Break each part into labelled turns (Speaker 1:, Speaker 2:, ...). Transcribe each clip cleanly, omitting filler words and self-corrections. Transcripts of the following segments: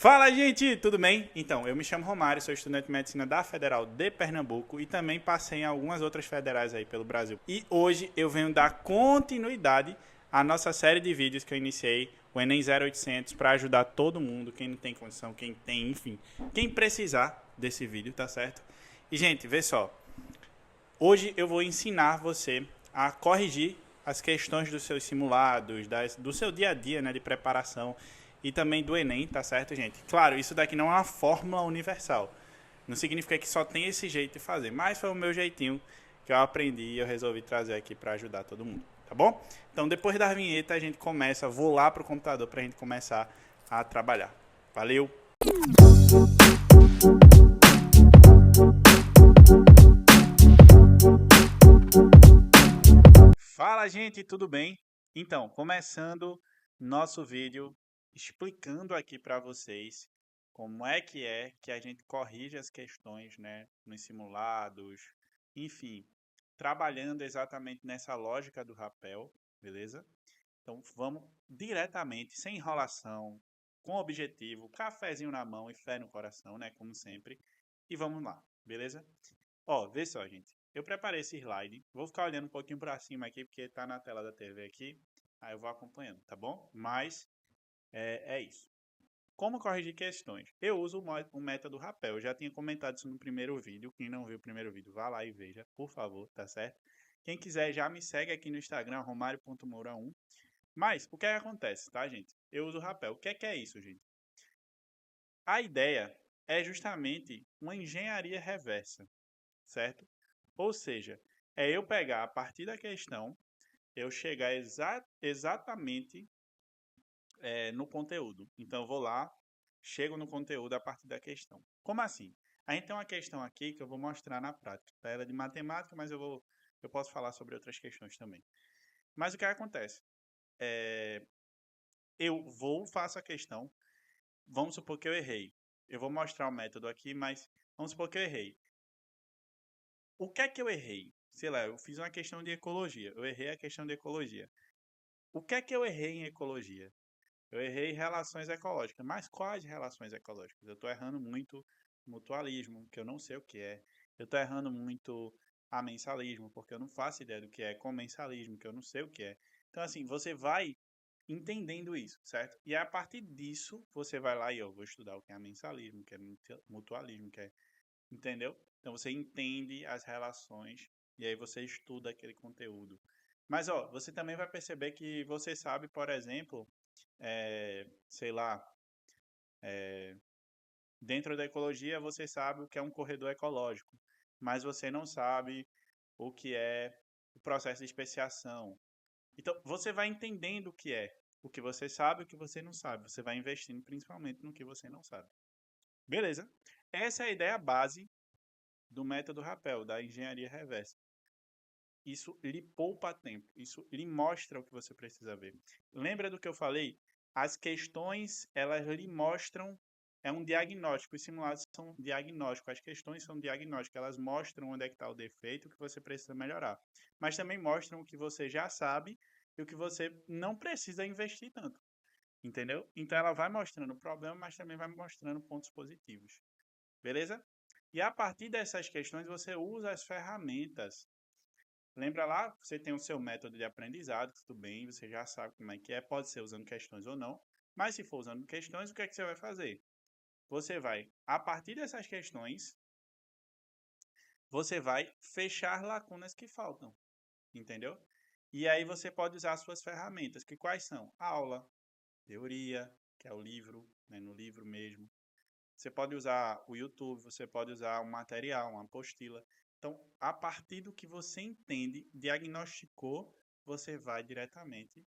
Speaker 1: Fala, gente, tudo bem? Então, eu me chamo Romário, sou estudante de medicina da Federal de Pernambuco e também passei em algumas outras federais aí pelo Brasil. E hoje eu venho dar continuidade à nossa série de vídeos que eu iniciei, o Enem 0800, para ajudar todo mundo, quem não tem condição, quem tem, enfim, quem precisar desse vídeo, tá certo? E, gente, vê só, hoje eu vou ensinar você a corrigir as questões dos seus simulados, do seu dia a dia, né, de preparação e também do Enem, tá certo, gente? Claro, isso daqui não é uma fórmula universal. Não significa que só tem esse jeito de fazer, mas foi o meu jeitinho que eu aprendi e eu resolvi trazer aqui para ajudar todo mundo, tá bom? Então, depois da vinheta, a gente começa, vou lá pro computador pra gente começar a trabalhar. Valeu! Fala, gente, tudo bem? Então, começando nosso vídeo explicando aqui para vocês como é que a gente corrige as questões, né, nos simulados, enfim, trabalhando exatamente nessa lógica do rapel, beleza? Então, vamos diretamente, sem enrolação, com objetivo, cafezinho na mão e fé no coração, né, como sempre, e vamos lá, beleza? Ó, vê só, gente. Eu preparei esse slide. Vou ficar olhando um pouquinho para cima aqui, porque tá na tela da TV aqui. Aí eu vou acompanhando, tá bom? Mas é isso. Como corrigir questões? Eu uso o método rapel. Eu já tinha comentado isso no primeiro vídeo. Quem não viu o primeiro vídeo, vá lá e veja, por favor, tá certo? Quem quiser já me segue aqui no Instagram, romario.moura1. Mas o que é que acontece, tá, gente? Eu uso o rapel. O que é isso, gente? A ideia é justamente uma engenharia reversa, certo? Ou seja, é eu pegar a partir da questão, eu chegar exatamente no conteúdo. Então, eu vou lá, chego no conteúdo a partir da questão. Como assim? A gente tem uma questão aqui que eu vou mostrar na prática. Tá? Ela é de matemática, mas eu posso falar sobre outras questões também. Mas o que acontece? Eu vou, faço a questão, vamos supor que eu errei. Eu vou mostrar o método aqui, mas vamos supor que eu errei. O que é que eu errei? Sei lá, eu fiz uma questão de ecologia. Eu errei a questão de ecologia. O que é que eu errei em ecologia? Eu errei relações ecológicas. Mas quais relações ecológicas? Eu estou errando muito mutualismo, que eu não sei o que é. Eu estou errando muito amensalismo, porque eu não faço ideia do que é comensalismo, que eu não sei o que é. Então, assim, você vai entendendo isso, certo? E a partir disso, você vai lá e eu vou estudar o que é amensalismo, o que é mutualismo, que é, entendeu? Então, você entende as relações e aí você estuda aquele conteúdo. Mas, ó, você também vai perceber que você sabe, por exemplo, sei lá, dentro da ecologia você sabe o que é um corredor ecológico, mas você não sabe o que é o processo de especiação. Então, você vai entendendo o que você sabe e o que você não sabe. Você vai investindo principalmente no que você não sabe. Beleza? Essa é a ideia base do método Rapel, da engenharia reversa. Isso lhe poupa tempo, isso lhe mostra o que você precisa ver. Lembra do que eu falei? As questões, elas lhe mostram, é um diagnóstico, os simulados são diagnósticos, as questões são diagnósticos, elas mostram onde é que está o defeito, o que você precisa melhorar. Mas também mostram o que você já sabe e o que você não precisa investir tanto, entendeu? Então ela vai mostrando o problema, mas também vai mostrando pontos positivos, beleza? E a partir dessas questões você usa as ferramentas. Lembra lá, você tem o seu método de aprendizado, tudo bem, você já sabe como é que é, pode ser usando questões ou não, mas se for usando questões, o que é que você vai fazer? Você vai, a partir dessas questões, você vai fechar lacunas que faltam, entendeu? E aí você pode usar as suas ferramentas, que quais são? Aula, teoria, que é o livro, né, no livro mesmo. Você pode usar o YouTube, você pode usar um material, uma apostila. Então, a partir do que você entende, diagnosticou, você vai diretamente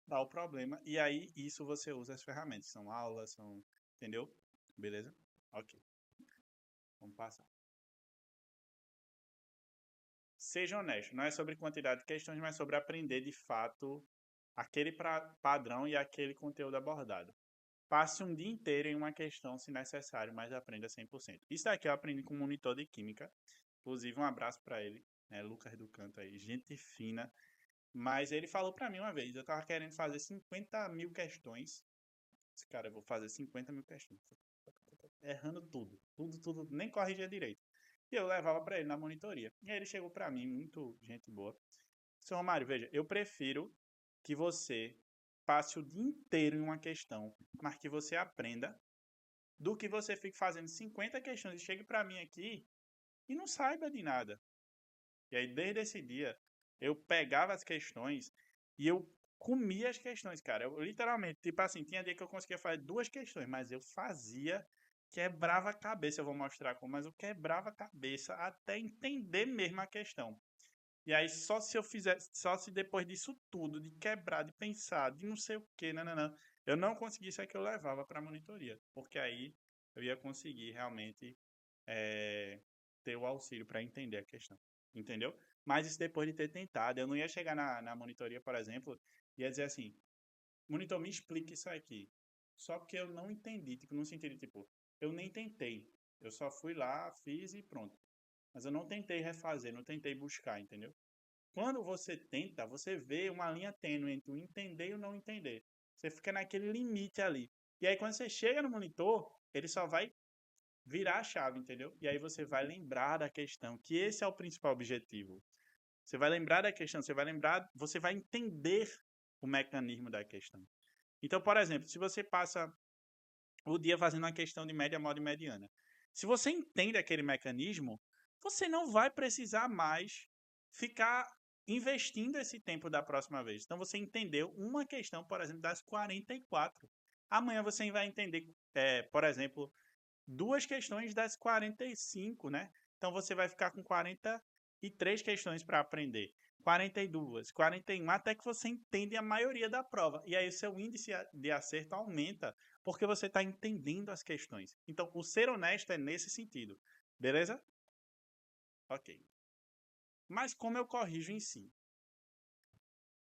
Speaker 1: dar o problema. E aí, isso você usa as ferramentas. São aulas, são. Entendeu? Beleza? Ok. Vamos passar. Seja honesto. Não é sobre quantidade de questões, mas sobre aprender de fato aquele padrão e aquele conteúdo abordado. Passe um dia inteiro em uma questão, se necessário, mas aprenda 100%. Isso daqui eu aprendi com um monitor de química. Inclusive, um abraço para ele, né, Lucas do Canto aí, gente fina. Mas ele falou para mim uma vez, eu tava querendo fazer 50 mil questões Cara, eu vou fazer 50 mil questões. Errando tudo. Tudo. Nem corrigia direito. E eu levava para ele na monitoria. E aí ele chegou para mim, muito gente boa. Senhor Mário, veja, eu prefiro que você passe o dia inteiro em uma questão, mas que você aprenda, do que você fique fazendo 50 questões e chegue para mim aqui e não saiba de nada. E aí, desde esse dia, eu pegava as questões e eu comia as questões, cara. Eu literalmente, tipo assim, tinha dia que eu conseguia fazer 2 questões, mas eu fazia, quebrava a cabeça. Eu vou mostrar como, mas eu quebrava a cabeça até entender mesmo a questão. E aí, só se eu fizesse, só se depois disso tudo, de quebrar, de pensar, de não sei o que, não, eu não conseguisse, é que eu levava para a monitoria. Porque aí eu ia conseguir realmente ter o auxílio para entender a questão. Entendeu? Mas isso depois de ter tentado. Eu não ia chegar na monitoria, por exemplo, e ia dizer assim: monitor, me explica isso aqui. Só porque eu não entendi. Tipo, no sentido, tipo, eu nem tentei. Eu só fui lá, fiz e pronto. Mas eu não tentei refazer, não tentei buscar, entendeu? Quando você tenta, você vê uma linha tênue entre o entender e o não entender. Você fica naquele limite ali. E aí, quando você chega no monitor, ele só vai virar a chave, entendeu? E aí você vai lembrar da questão, que esse é o principal objetivo. Você vai lembrar da questão, você vai lembrar, você vai entender o mecanismo da questão. Então, por exemplo, se você passa o dia fazendo uma questão de média, moda e mediana, se você entende aquele mecanismo, você não vai precisar mais ficar investindo esse tempo da próxima vez. Então, você entendeu uma questão, por exemplo, das 44. Amanhã você vai entender, por exemplo, 2 questões das 45, né? Então você vai ficar com 43 questões para aprender. 42, 41, até que você entende a maioria da prova. E aí o seu índice de acerto aumenta, porque você está entendendo as questões. Então, o ser honesto é nesse sentido. Beleza? Ok. Mas como eu corrijo em si?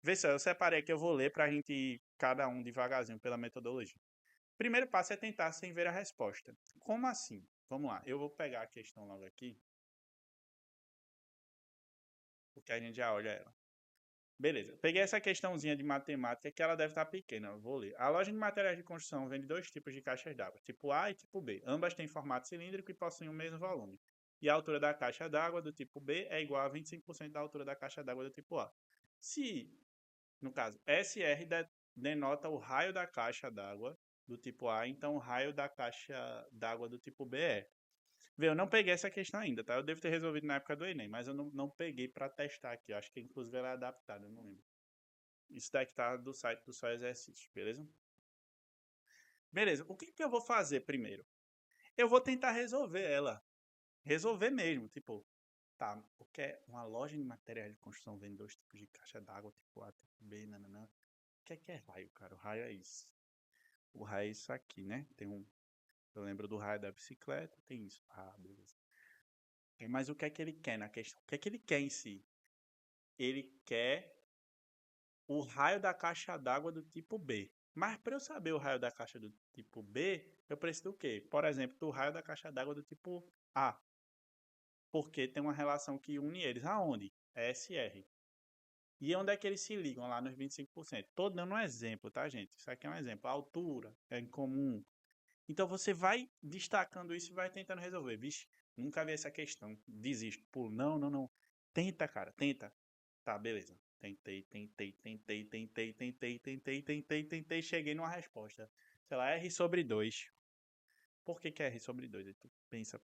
Speaker 1: Vê só, eu separei aqui, eu vou ler para a gente ir cada um devagarzinho pela metodologia. Primeiro passo é tentar sem ver a resposta. Como assim? Vamos lá, eu vou pegar a questão logo aqui, porque a gente já olha ela. Beleza, peguei essa questãozinha de matemática que ela deve estar pequena, eu vou ler. A loja de materiais de construção vende 2 tipos de caixas d'água, tipo A e tipo B. Ambas têm formato cilíndrico e possuem o mesmo volume. E a altura da caixa d'água do tipo B é igual a 25% da altura da caixa d'água do tipo A. Se, no caso, SR denota o raio da caixa d'água do tipo A, então o raio da caixa d'água do tipo B é. Vê, eu não peguei essa questão ainda, tá? Eu devo ter resolvido na época do Enem, mas eu não peguei para testar aqui. Eu acho que inclusive ela é adaptada, eu não lembro. Isso daqui tá do site do Só Exercícios, beleza? Beleza, o que eu vou fazer primeiro? Eu vou tentar resolver ela. Resolver mesmo, tipo, tá, porque uma loja de materiais de construção vende 2 tipos de caixa d'água, tipo A, tipo B, nananã. O que é raio, cara? O raio é isso. O raio é isso aqui, né? Tem um. Eu lembro do raio da bicicleta, tem isso. Ah, beleza. Mas o que é que ele quer na questão? O que é que ele quer em si? Ele quer o raio da caixa d'água do tipo B. Mas para eu saber o raio da caixa do tipo B, eu preciso do quê? Por exemplo, do raio da caixa d'água do tipo A. Porque tem uma relação que une eles. Aonde? É SR. E onde é que eles se ligam? Lá nos 25%. Tô dando um exemplo, tá, gente? Isso aqui é um exemplo. A altura é em comum. Então você vai destacando isso e vai tentando resolver. Vixe, nunca vi essa questão. Desisto. Pulo. Não. Tenta, cara. Tenta. Tá, beleza. Tentei. Cheguei numa resposta. Sei lá, R sobre 2. Por que é R sobre 2? Aí tu pensa,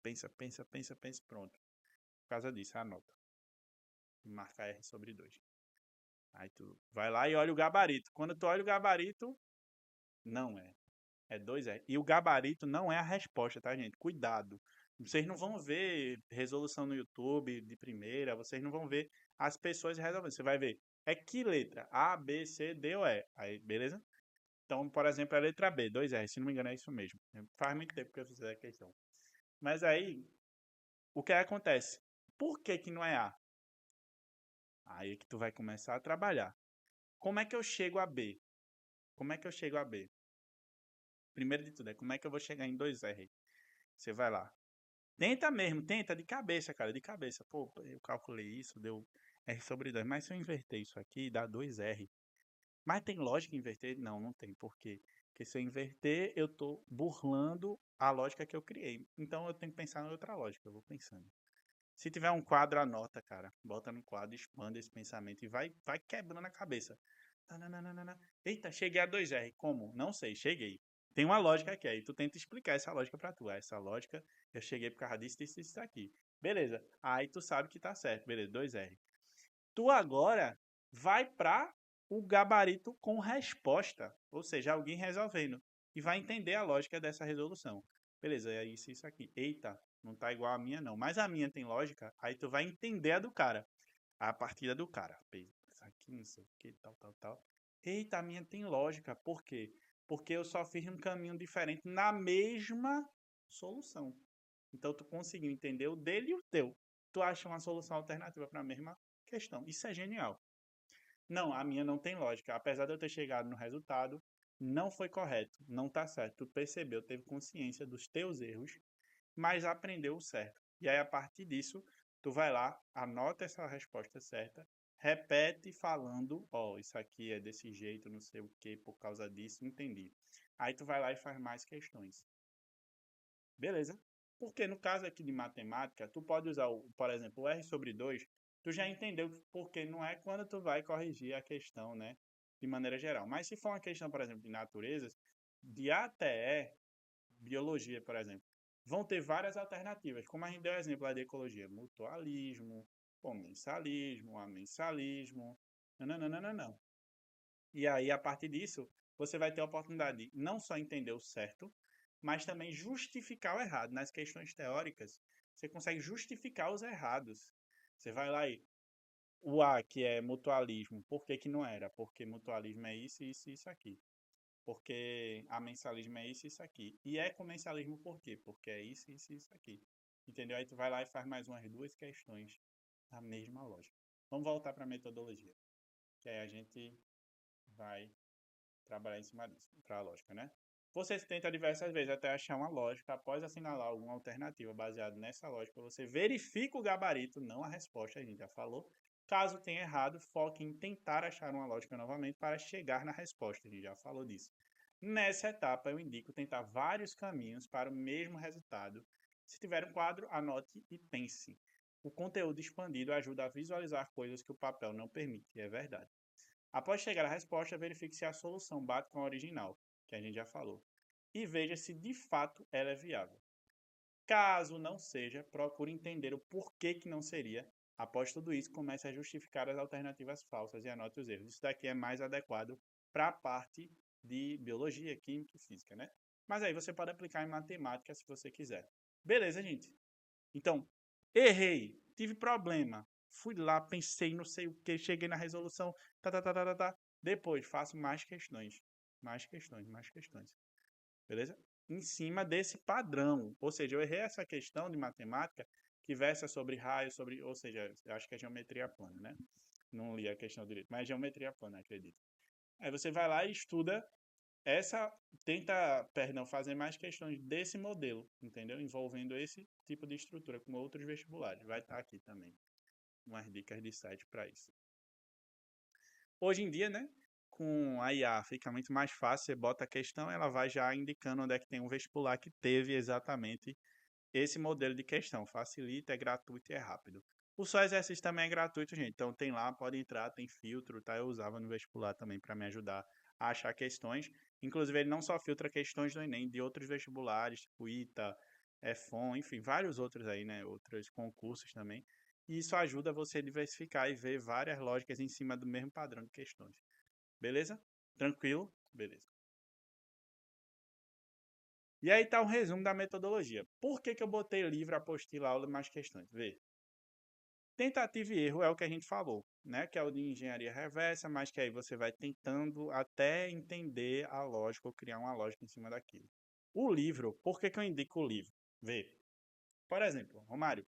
Speaker 1: pronto. Por causa disso, anota. Marca R sobre 2. Aí tu vai lá e olha o gabarito. Quando tu olha o gabarito, não é. É 2R. E o gabarito não é a resposta, tá, gente? Cuidado. Vocês não vão ver resolução no YouTube de primeira, vocês não vão ver as pessoas resolvendo. Você vai ver, é que letra? A, B, C, D ou E? Aí, beleza? Então, por exemplo, a letra B, 2R, se não me engano é isso mesmo. Faz muito tempo que eu fiz essa questão. Mas aí, o que acontece? Por que que não é A? Aí é que tu vai começar a trabalhar. Como é que eu chego a B? Como é que eu chego a B? Primeiro de tudo, como é que eu vou chegar em 2R? Você vai lá. Tenta mesmo, tenta de cabeça, cara, de cabeça. Pô, eu calculei isso, deu R sobre 2. Mas se eu inverter isso aqui, dá 2R. Mas tem lógica em inverter? Não tem. Por quê? Porque se eu inverter, eu tô burlando a lógica que eu criei. Então eu tenho que pensar em outra lógica, eu vou pensando. Se tiver um quadro, anota, cara. Bota no quadro, expande esse pensamento e vai quebrando a cabeça. Tananana. Eita, cheguei a 2R. Como? Não sei, cheguei. Tem uma lógica aqui, aí tu tenta explicar essa lógica pra tu. Essa lógica, eu cheguei por causa disso, disso, disso aqui. Beleza. Aí tu sabe que tá certo. Beleza, 2R. Tu agora vai para o gabarito com resposta, ou seja, alguém resolvendo, e vai entender a lógica dessa resolução. Beleza, é isso aqui. Eita, não tá igual a minha não, mas a minha tem lógica, aí tu vai entender a do cara, a partida do cara. Isso aqui, não sei o que, tal, tal, tal. Eita, a minha tem lógica, por quê? Porque eu só fiz um caminho diferente na mesma solução. Então tu conseguiu entender o dele e o teu. Tu acha uma solução alternativa para a mesma questão. Isso é genial. Não, a minha não tem lógica. Apesar de eu ter chegado no resultado, não foi correto, não tá certo. Tu percebeu, teve consciência dos teus erros, mas aprendeu o certo. E aí, a partir disso, tu vai lá, anota essa resposta certa, repete falando, ó, isso aqui é desse jeito, não sei o que, por causa disso, entendi. Aí tu vai lá e faz mais questões. Beleza? Porque no caso aqui de matemática, tu pode usar, por exemplo, o R sobre 2, tu já entendeu porque não é quando tu vai corrigir a questão, né? De maneira geral. Mas se for uma questão, por exemplo, de naturezas, de A até E, biologia, por exemplo, vão ter várias alternativas, como a gente deu o exemplo lá de ecologia, mutualismo, comensalismo, amensalismo, não. E aí, a partir disso, você vai ter a oportunidade de não só entender o certo, mas também justificar o errado. Nas questões teóricas, você consegue justificar os errados. Você vai lá e o A, que é mutualismo, por que que não era? Porque mutualismo é isso, isso e isso aqui. Porque amensalismo é isso e isso aqui. E ecomensalismo por quê? Porque é isso, isso e isso aqui. Entendeu? Aí tu vai lá e faz mais umas duas questões da mesma lógica. Vamos voltar para a metodologia, que aí a gente vai trabalhar em cima disso, para a lógica, né? Você tenta diversas vezes até achar uma lógica. Após assinalar alguma alternativa baseada nessa lógica, você verifica o gabarito, não a resposta, a gente já falou. Caso tenha errado, foque em tentar achar uma lógica novamente para chegar na resposta, a gente já falou disso. Nessa etapa, eu indico tentar vários caminhos para o mesmo resultado. Se tiver um quadro, anote e pense. O conteúdo expandido ajuda a visualizar coisas que o papel não permite, é verdade. Após chegar à resposta, verifique se a solução bate com a original, que a gente já falou, e veja se de fato ela é viável. Caso não seja, procure entender o porquê que não seria. Após tudo isso, comece a justificar as alternativas falsas e anote os erros. Isso daqui é mais adequado para a parte de biologia, química e física, né? Mas aí você pode aplicar em matemática se você quiser. Beleza, gente? Então, errei, tive problema, fui lá, pensei, não sei o que, cheguei na resolução, tá. Depois, faço mais questões, mais questões, beleza? Em cima desse padrão, ou seja, eu errei essa questão de matemática que versa sobre raios, sobre, ou seja, eu acho que é geometria plana, né? Não li a questão direito, mas é geometria plana, acredito. Aí você vai lá e estuda essa, perdão, fazer mais questões desse modelo, entendeu? Envolvendo esse tipo de estrutura com outros vestibulares. Vai estar aqui também umas dicas de site para isso. Hoje em dia, né, com a IA fica muito mais fácil, você bota a questão, ela vai já indicando onde é que tem um vestibular que teve exatamente esse modelo de questão. Facilita, é gratuito e é rápido. O Só Exercício também é gratuito, gente. Então tem lá, pode entrar, tem filtro, tá? Eu usava no vestibular também para me ajudar a achar questões. Inclusive, ele não só filtra questões do Enem, de outros vestibulares, tipo ITA, EFON, enfim, vários outros aí, né? Outros concursos também. E isso ajuda você a diversificar e ver várias lógicas em cima do mesmo padrão de questões. Beleza? Tranquilo? Beleza. E aí tá um resumo da metodologia. Por que eu botei livro, apostila, aula e mais questões? Vê. Tentativa e erro é o que a gente falou, né? Que é o de engenharia reversa, mas que aí você vai tentando até entender a lógica ou criar uma lógica em cima daquilo. O livro, por que eu indico o livro? Vê. Por exemplo, Romário,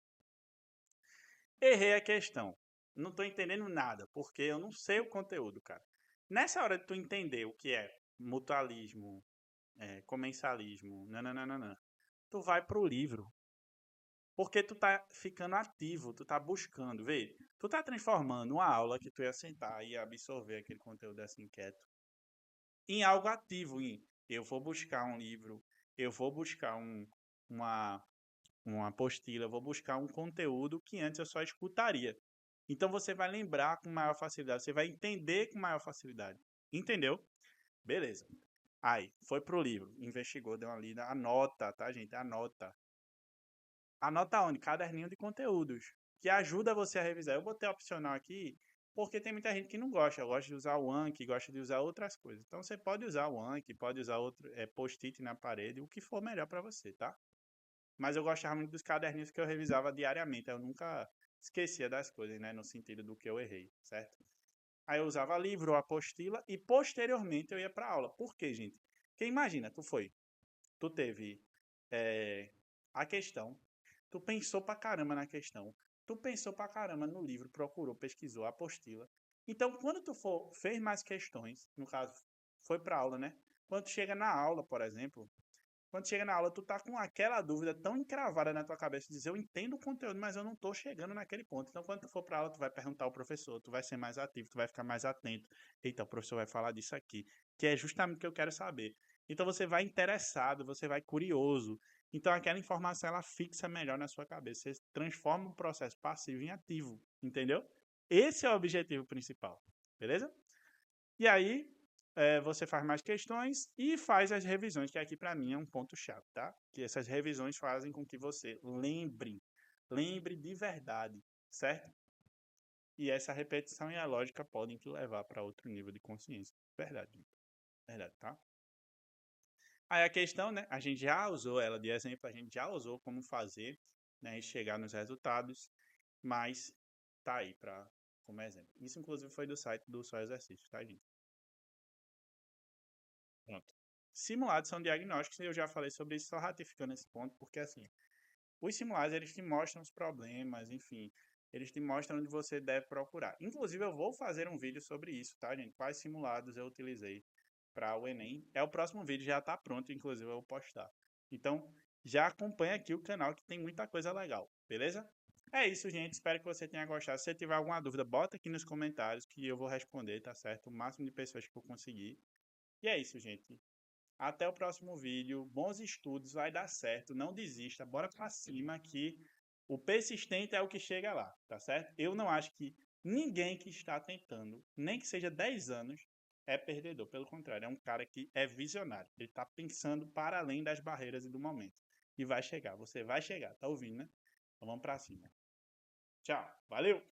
Speaker 1: errei a questão. Não estou entendendo nada, porque eu não sei o conteúdo, cara. Nessa hora de tu entender o que é mutualismo, comensalismo, nananana, tu vai pro livro. Porque tu tá ficando ativo, tu tá buscando, vê, tu tá transformando uma aula que tu ia sentar e absorver aquele conteúdo assim quieto em algo ativo, eu vou buscar um livro, eu vou buscar uma apostila, eu vou buscar um conteúdo que antes eu só escutaria. Então você vai lembrar com maior facilidade, você vai entender com maior facilidade. Entendeu? Beleza. Aí, foi pro livro, investigou, deu uma lida, anota, tá, gente? Anota. Anota onde? Caderninho de conteúdos, que ajuda você a revisar. Eu botei opcional aqui, porque tem muita gente que não gosta. Gosta de usar o Anki, gosta de usar outras coisas. Então você pode usar o Anki, pode usar outro post-it na parede, o que for melhor para você, tá? Mas eu gostava muito dos caderninhos que eu revisava diariamente. Eu nunca esquecia das coisas, né? No sentido do que eu errei, certo? Aí eu usava livro, apostila e posteriormente eu ia para aula. Por quê, gente? Porque imagina, tu teve a questão, tu pensou pra caramba na questão, tu pensou pra caramba no livro, procurou, pesquisou, apostila. Então, quando fez mais questões, no caso, foi pra aula, né? Quando tu chega na aula, por exemplo, quando chega na aula, tu tá com aquela dúvida tão encravada na tua cabeça, de dizer, eu entendo o conteúdo, mas eu não tô chegando naquele ponto. Então, quando tu for pra aula, tu vai perguntar ao professor, tu vai ser mais ativo, tu vai ficar mais atento. Eita, o professor vai falar disso aqui, que é justamente o que eu quero saber. Então, você vai interessado, você vai curioso. Então, aquela informação, ela fixa melhor na sua cabeça. Você transforma o processo passivo em ativo, entendeu? Esse é o objetivo principal, beleza? E aí, você faz mais questões e faz as revisões, que aqui para mim é um ponto-chave, tá? Que essas revisões fazem com que você lembre de verdade, certo? E essa repetição e a lógica podem te levar para outro nível de consciência. Verdade, verdade, tá? Aí a questão, né? A gente já usou ela de exemplo, a gente já usou como fazer, né? E chegar nos resultados, mas tá aí como exemplo. Isso, inclusive, foi do site do Só Exercício, tá, gente? Pronto. Simulados são diagnósticos e eu já falei sobre isso, só ratificando esse ponto, porque assim, os simulados eles te mostram os problemas, enfim, eles te mostram onde você deve procurar. Inclusive, eu vou fazer um vídeo sobre isso, tá, gente? Quais simulados eu utilizei para o Enem. É o próximo vídeo, já está pronto, inclusive eu vou postar. Então, já acompanha aqui o canal que tem muita coisa legal, beleza? É isso, gente. Espero que você tenha gostado. Se você tiver alguma dúvida, bota aqui nos comentários que eu vou responder, tá certo? O máximo de pessoas que eu conseguir. E é isso, gente. Até o próximo vídeo. Bons estudos, vai dar certo. Não desista. Bora pra cima que o persistente é o que chega lá, tá certo? Eu não acho que ninguém que está tentando, nem que seja 10 anos, é perdedor. Pelo contrário, é um cara que é visionário. Ele está pensando para além das barreiras e do momento. E vai chegar. Você vai chegar. Tá ouvindo, né? Então vamos pra cima. Tchau. Valeu!